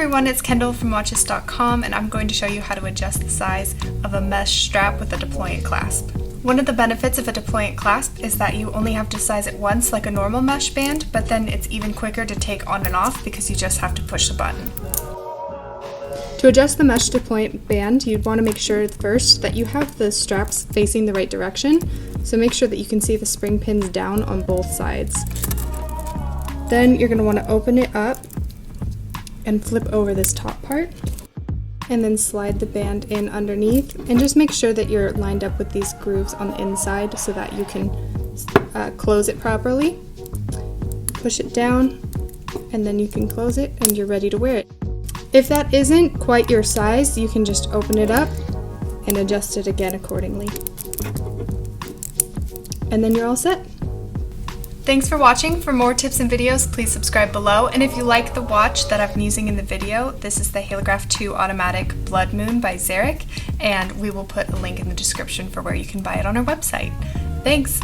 everyone, it's Kendall from Watches.com, and I'm going to show you how to adjust the size of a mesh strap with a deployant clasp. One of the benefits of a deployant clasp is that you only have to size it once like a normal mesh band, but then it's even quicker to take on and off because you just have to push the button. To adjust the mesh deployant band, you'd want to make sure first that you have the straps facing the right direction, so make sure that you can see the spring pins down on both sides. Then you're going to want to open it up and flip over this top part, and then slide the band in underneath, and just make sure that you're lined up with these grooves on the inside so that you can close it properly. Push it down, and then you can close it and you're ready to wear it. If that isn't quite your size, you can just open it up and adjust it again accordingly. And then you're all set. Thanks for watching. For more tips and videos, please subscribe below. And if you like the watch that I've been using in the video, this is the Halograph 2 Automatic Blood Moon by Zarek, and we will put a link in the description for where you can buy it on our website. Thanks!